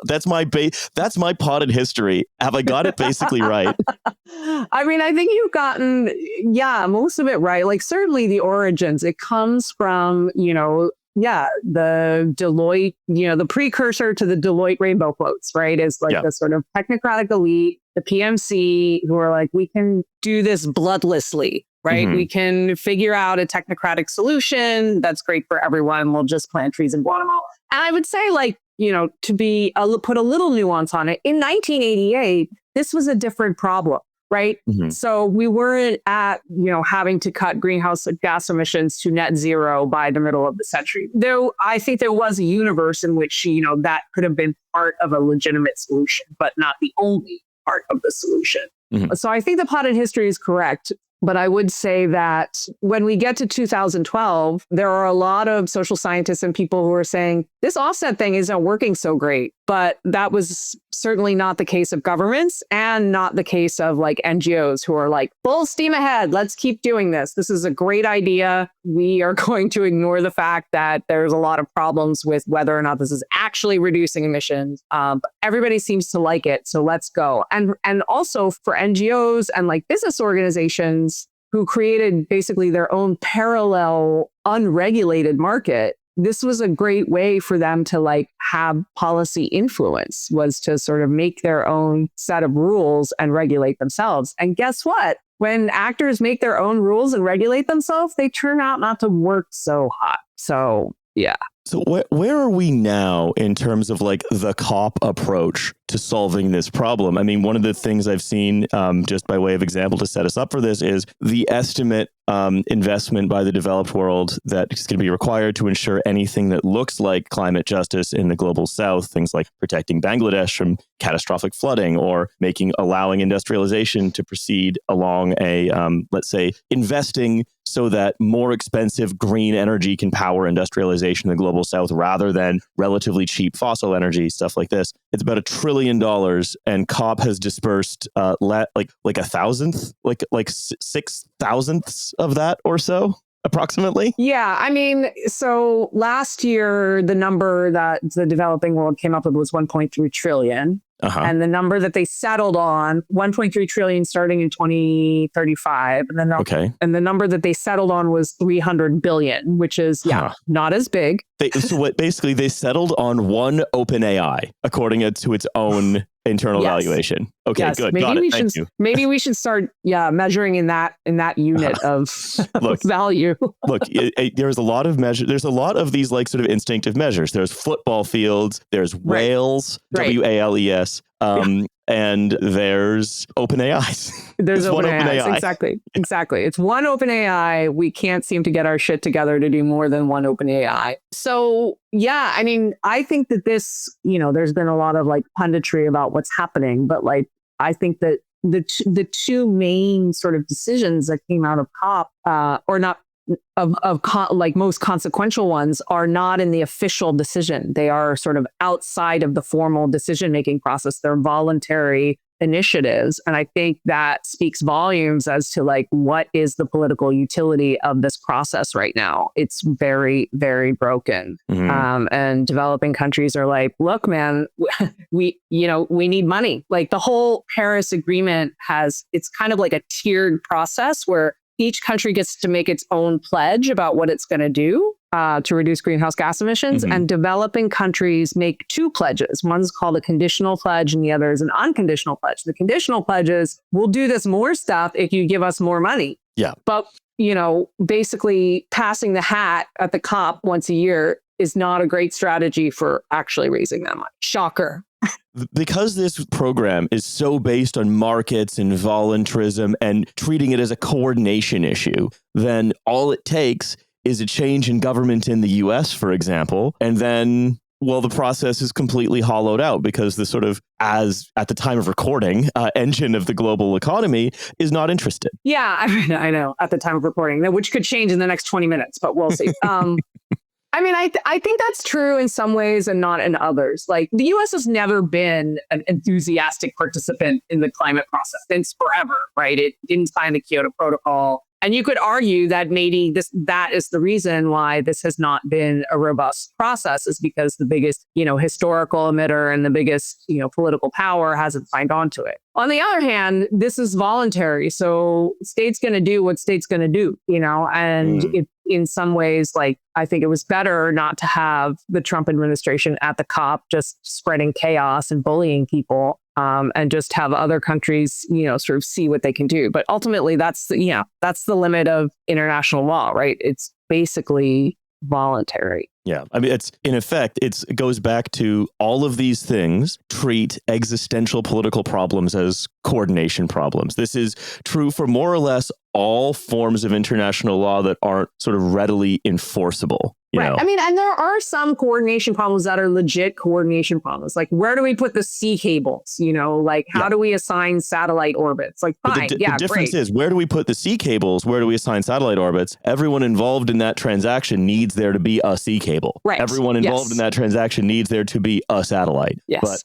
That's my potted history. Have I got it basically right? I mean, I think you've gotten, most of it right. Like certainly the origins, it comes from, the Deloitte, the precursor to the Deloitte rainbow quotes, right? Is the sort of technocratic elite, the PMC, who are like, we can do this bloodlessly, right? Mm-hmm. We can figure out a technocratic solution that's great for everyone. We'll just plant trees in Guatemala. And I would say to put a little nuance on it, in 1988, this was a different problem, right? Mm-hmm. So we weren't at, having to cut greenhouse gas emissions to net zero by the middle of the century. Though I think there was a universe in which, that could have been part of a legitimate solution, but not the only part of the solution. Mm-hmm. So I think the potted history is correct. But I would say that when we get to 2012, there are a lot of social scientists and people who are saying this offset thing isn't working so great. But that was certainly not the case of governments and not the case of NGOs who are like, full steam ahead. Let's keep doing this. This is a great idea. We are going to ignore the fact that there's a lot of problems with whether or not this is actually reducing emissions. But everybody seems to like it. So let's go. And also for NGOs and business organizations who created basically their own parallel unregulated market, this was a great way for them to have policy influence, was to sort of make their own set of rules and regulate themselves. And guess what? When actors make their own rules and regulate themselves, they turn out not to work so hot. So, yeah. So where are we now in terms of the COP approach to solving this problem? I mean, one of the things I've seen, just by way of example to set us up for this, is the estimate investment by the developed world that is going to be required to ensure anything that looks like climate justice in the global south, things like protecting Bangladesh from catastrophic flooding or allowing industrialization to proceed along a, let's say, investing so that more expensive green energy can power industrialization in the global south rather than relatively cheap fossil energy, stuff like this. It's about $1 trillion, and COP has dispersed a thousandth, six thousandths of that or so, approximately. Yeah, I mean, so last year, the number that the developing world came up with was 1.3 trillion. Uh-huh. And the number that they settled on, 1.3 trillion starting in 2035. And the number that they settled on was 300 billion, which is, not as big. They settled on one OpenAI, according to its own internal evaluation. Okay, yes. Good. Got it. Thank you. Maybe we should start, measuring in that unit of value. Look, there's a lot of measures. There's a lot of these sort of instinctive measures. There's football fields. There's whales. Right. WALES. And there's OpenAIs. There's OpenAIs. Exactly. It's one OpenAI. We can't seem to get our shit together to do more than one OpenAI. So, I mean, I think that this, there's been a lot of punditry about what's happening, but I think that the two main sort of decisions that came out of COP, or not most consequential ones are not in the official decision. They are sort of outside of the formal decision-making process. They're voluntary initiatives. And I think that speaks volumes as to like, what is the political utility of this process right now? It's very, very broken. And developing countries are like, look, man, we need money. Like the whole Paris Agreement it's kind of like a tiered process where each country gets to make its own pledge about what it's going to do to reduce greenhouse gas emissions. And developing countries make two pledges. One's called a conditional pledge and the other is an unconditional pledge. The conditional pledge is, we'll do this more stuff if you give us more money. Yeah. But, basically passing the hat at the COP once a year is not a great strategy for actually raising that money. Shocker. Because this program is so based on markets and voluntarism and treating it as a coordination issue, then all it takes is a change in government in the US, for example, and then, the process is completely hollowed out because the sort of, as at the time of recording, engine of the global economy is not interested. Yeah, I know, at the time of recording, which could change in the next 20 minutes, but we'll see. I think that's true in some ways and not in others. Like the US has never been an enthusiastic participant in the climate process since forever, right? It didn't sign the Kyoto Protocol. And you could argue that maybe that is the reason why this has not been a robust process, is because the biggest, historical emitter and the biggest, political power hasn't signed on to it. On the other hand, this is voluntary. So state's going to do what state's going to do, and in some ways, like, I think it was better not to have the Trump administration at the COP just spreading chaos and bullying people, and just have other countries, sort of see what they can do. But ultimately, that's the limit of international law, right? It's basically voluntary. Yeah. I mean, it goes back to all of these things treat existential political problems as coordination problems. This is true for more or less all forms of international law that aren't sort of readily enforceable. Right. Know? I mean, and there are some coordination problems that are legit coordination problems. Like, where do we put the sea cables? How do we assign satellite orbits? Like, fine. The difference is, where do we put the sea cables? Where do we assign satellite orbits? Everyone involved in that transaction needs there to be a sea cable. Right. Everyone involved in that transaction needs there to be a satellite. Yes. But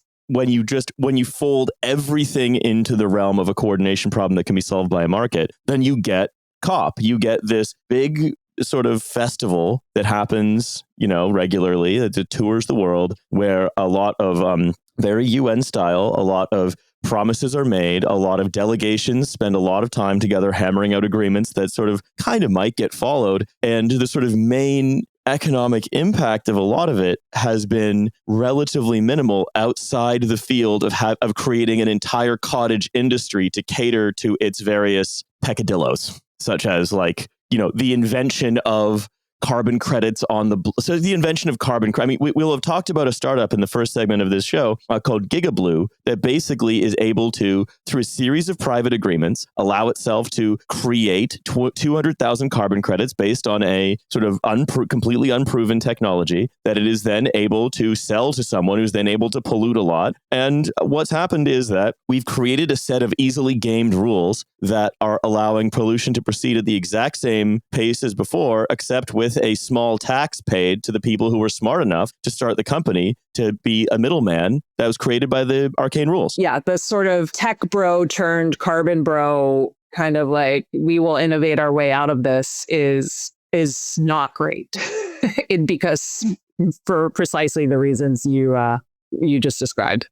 when you fold everything into the realm of a coordination problem that can be solved by a market, then you get COP. You get this big sort of festival that happens, regularly. It tours the world, where a lot of very UN style, a lot of promises are made, a lot of delegations spend a lot of time together hammering out agreements that sort of kind of might get followed. And the sort of main economic impact of a lot of it has been relatively minimal outside the field of creating an entire cottage industry to cater to its various peccadillos, such as the invention of carbon credits the invention of carbon credits. I mean, we'll have talked about a startup in the first segment of this show called GigaBlue that basically is able to, through a series of private agreements, allow itself to create 200,000 carbon credits based on a sort of completely unproven technology that it is then able to sell to someone who's then able to pollute a lot. And what's happened is that we've created a set of easily gamed rules that are allowing pollution to proceed at the exact same pace as before, except with a small tax paid to the people who were smart enough to start the company to be a middleman that was created by the arcane rules. Yeah, the sort of tech bro turned carbon bro kind of like, we will innovate our way out of this is not great. Because for precisely the reasons you just described.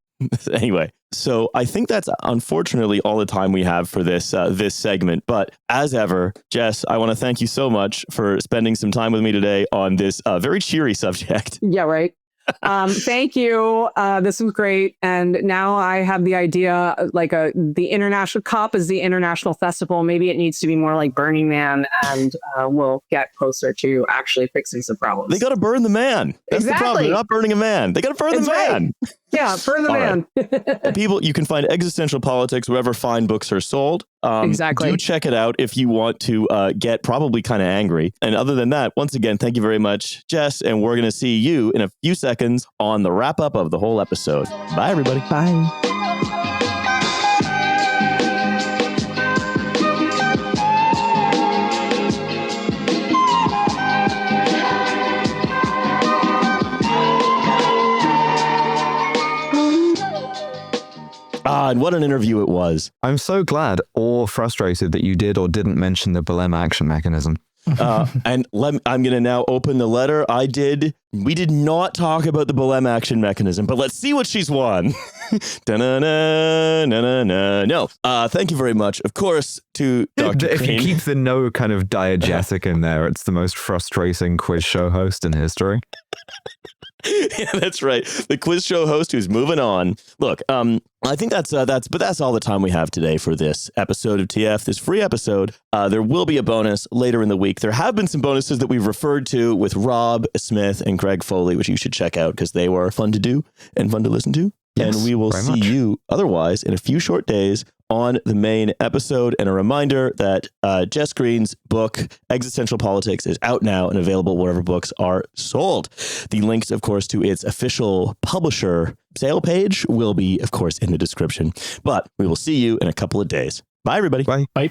Anyway, so I think that's unfortunately all the time we have for this segment. But as ever, Jess, I want to thank you so much for spending some time with me today on this very cheery subject. Yeah, right. Thank you. This was great. And now I have the idea, the international COP is the international festival. Maybe it needs to be more like Burning Man, and we'll get closer to actually fixing some problems. They got to burn the man. That's the problem. They're not burning a man. They got to burn the man. Right. Yeah, burn the man. Right. People, you can find Existential Politics wherever fine books are sold. Exactly. Do check it out if you want to get probably kind of angry. And other than that, once again, thank you very much, Jess. And we're going to see you in a few seconds on the wrap up of the whole episode. Bye, everybody. Bye. and what an interview it was. I'm so glad or frustrated that you did or didn't mention the Belem action mechanism. I'm going to now open the letter. We did not talk about the Belem action mechanism, but let's see what she's won. No. Thank you very much, of course, to Dr. If Green. you keep the no kind of diegetic in there, it's the most frustrating quiz show host in history. Yeah, that's right. The quiz show host who's moving on. Look, I think that's all the time we have today for this episode of TF, this free episode. There will be a bonus later in the week. There have been some bonuses that we've referred to with Rob Smith and Greg Foley, which you should check out because they were fun to do and fun to listen to. Yes, and we will see you otherwise in a few short days on the main episode. And a reminder that Jess Green's book, Existential Politics, is out now and available wherever books are sold. The links, of course, to its official publisher sale page will be, of course, in the description. But we will see you in a couple of days. Bye, everybody. Bye. Bye.